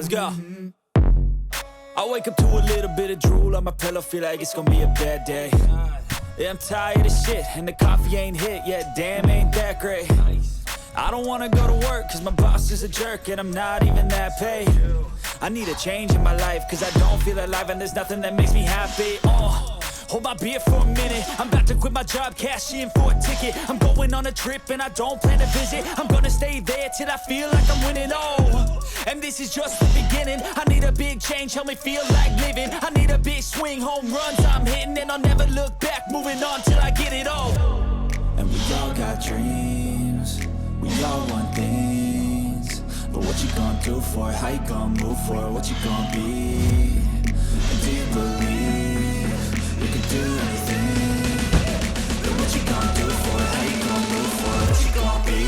Let's go. I wake up to a little bit of drool on my pillow, feel like it's gonna be a bad day. Yeah, I'm tired of shit, and the coffee ain't hit yet, damn, ain't that great. I don't wanna go to work, cause my boss is a jerk, and I'm not even that paid. I need a change in my life, cause I don't feel alive, and there's nothing that makes me happy. Hold my beer for a minute, I'm about to quit my job, cash in for a ticket. I'm going on a trip and I don't plan to visit. I'm gonna stay there till I feel like I'm winning, oh. And this is just the beginning. I need a big change, help me feel like living. I need a big swing, home runs I'm hitting, and I'll never look back, moving on till I get it all. And we all got dreams, we all want things. But what you gonna do for it, how you gonna move for it, what you gonna be? And do you believe you can do anything? But what you gonna do for it? How you gonna move for it? What you gonna be?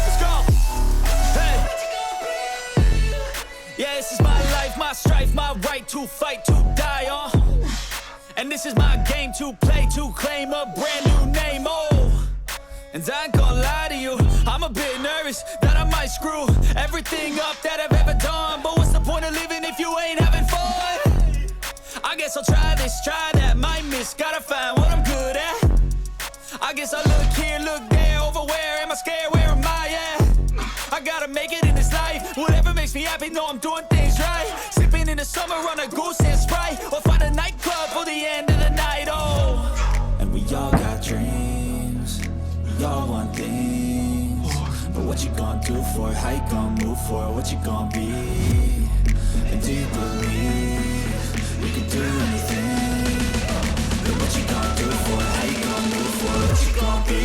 Let's go! Hey! Yeah, this is my life, my strife, my right to fight, to die on. And this is my game to play, to claim a brand new name, oh. And I ain't gonna lie to you, I'm a bit nervous that I might screw everything up that I've ever done. But what's the point of living if you ain't having fun? I guess I'll try this, try that, might miss, gotta find what I'm good at. I guess I look here, look there, over where am I scared, where am I at? I gotta make it in this life, whatever makes me happy, know I'm doing things right. Sipping in the summer on a goose and Sprite, or find a nightclub for the end of the night, oh. And we all got dreams, we all want things. But what you gonna do for it, how you gonna move for it, what you gonna be? And do you believe you can do anything? But what you gonna do for it, how you gonna move for it, what you gonna be?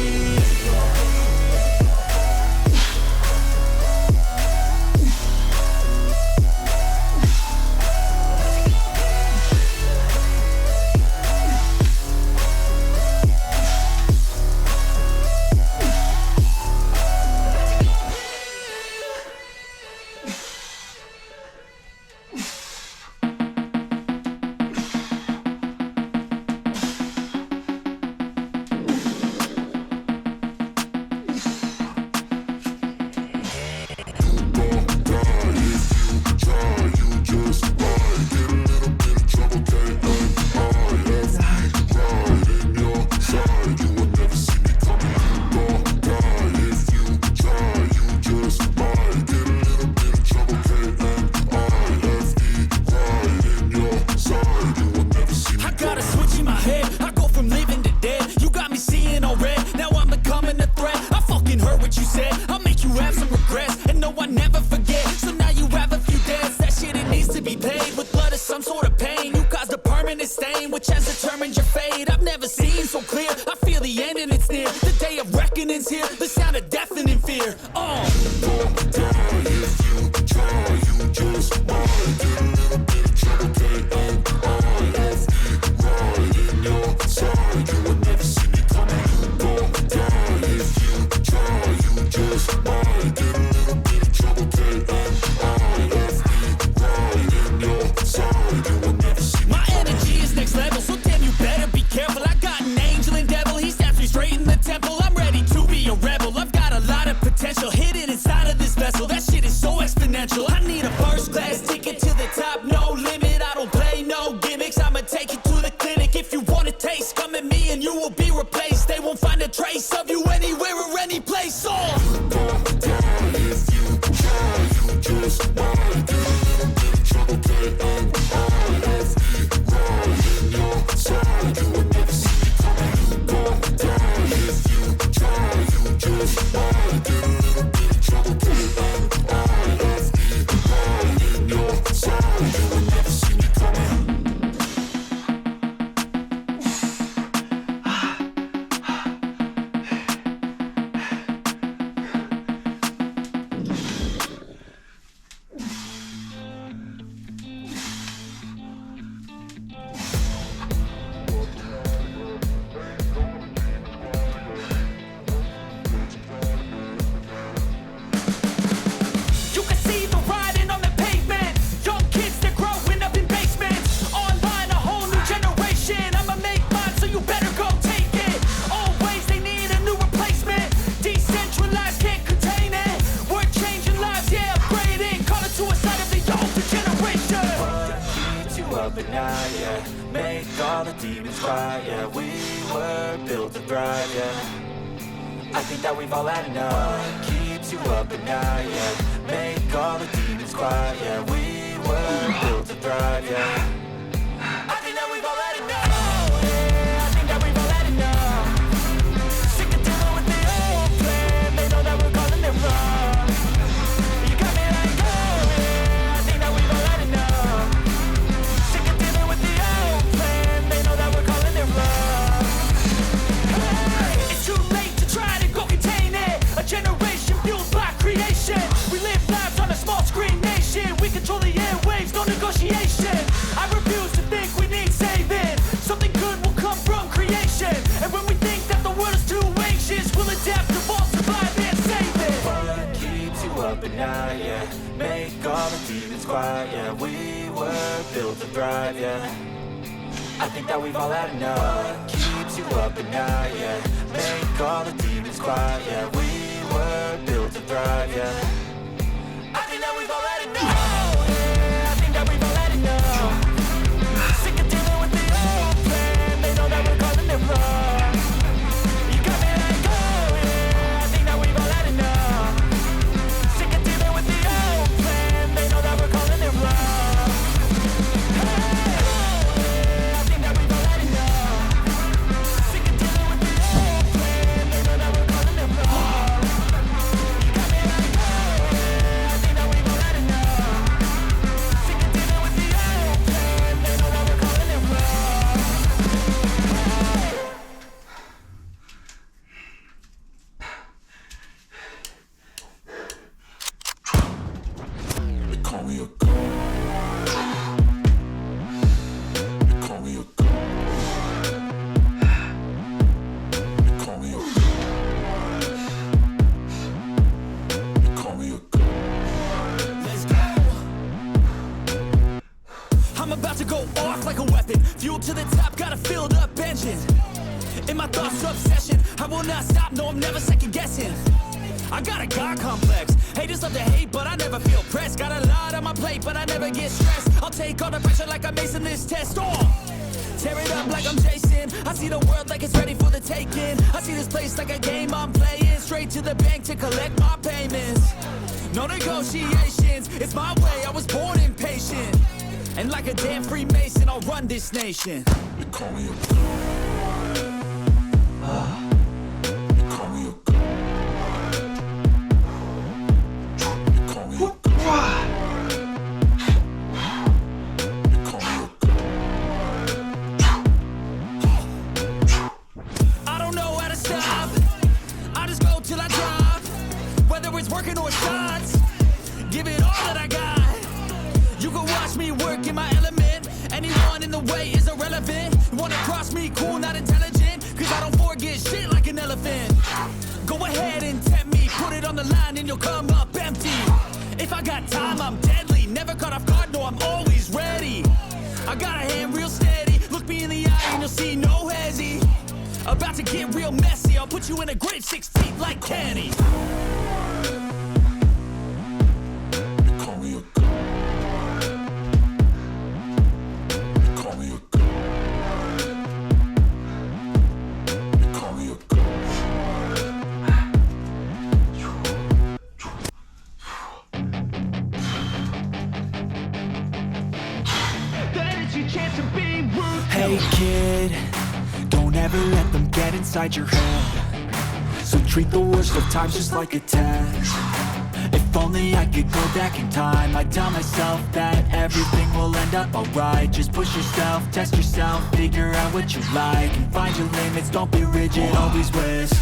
up at night, yeah. Make all the demons quiet, yeah. We were built to thrive, yeah. I think that we've all had enough. What keeps you up at night, yeah. Make all the demons quiet, yeah. We were built to thrive, yeah. I think that we've all had enough. Yeah, I think that we've all had enough. Sick of dealing with the old plan. They know that we're calling it wrong. You got me like, oh yeah, I think that we've all had enough. Sick of dealing with the old plan. They know that we're calling it wrong. Hey, it's too late to try to go contain it. A generation fueled by creation. We live lives on a small screen nation. We control the airwaves, no negotiation. I refuse to think we need saving. Something good will come from creation. And when we think that the world is too anxious, we'll adapt, evolve, survive, and save it. What keeps you up at night, yeah. Make all the demons quiet, yeah. We were built to thrive, yeah. I think that we've all had enough. What keeps you up at night, yeah. Make all the demons quiet, yeah. We were built to thrive, yeah. I think that we've all had enough. Yeah, I think that we've all had enough. Sick of dealing with the old plan. They know that we're calling it wrong. You got me like, oh yeah, I think that we've all had enough. Sick of dealing with the old plan. They know that we're calling it wrong. Hey, oh yeah, I think that we've all had enough. Sick of dealing with the old plan. They know that we're calling it wrong. You got me like, oh yeah, I think that we've all had enough. Sick of dealing with the old plan. They know that we're calling it wrong. They call me a god. They call me a god. They call me a god. They call me a god. Let's go. I'm about to go off like a weapon. Fuel to the top, got a filled up engine. In my thoughts, obsession. I will not stop, no, I'm never second guessing. I got a God complex. Haters love to hate, but I never feel pressed. Got a lot on my plate, but I never get stressed. I'll take all the pressure like I'm acing this test. Tear it up like I'm Jason. I see the world like it's ready for the taking. I see this place like a game I'm playing. Straight to the bank to collect my payments. No negotiations, it's my way, I was born impatient. And like a damn Freemason, I'll run this nation. They call me a god. They call me a god. They call me a god. They call me a god. I don't know how to stop. I just go till I drop. Whether it's working or shots, give it all that I got. You can watch me work in my element. Anyone in the way is irrelevant. You wanna cross me, cool, not intelligent. Cause I don't forget shit like an elephant. Go ahead and tempt me, put it on the line and you'll come up empty. If I got time, I'm deadly. Never caught off guard, no, I'm always ready. I got a hand real steady. Look me in the eye and you'll see no hezzy. About to get real messy. I'll put you in a grave 6 feet like Kenny. They call me a god. They call me a god. They call me a god. Hey kid, don't ever let them get inside your head. So treat the worst of times just like a test. If only I could go back in time, I'd tell myself that everything will end up alright. Just push yourself, test yourself, figure out what you like, and find your limits, don't be rigid, always risk.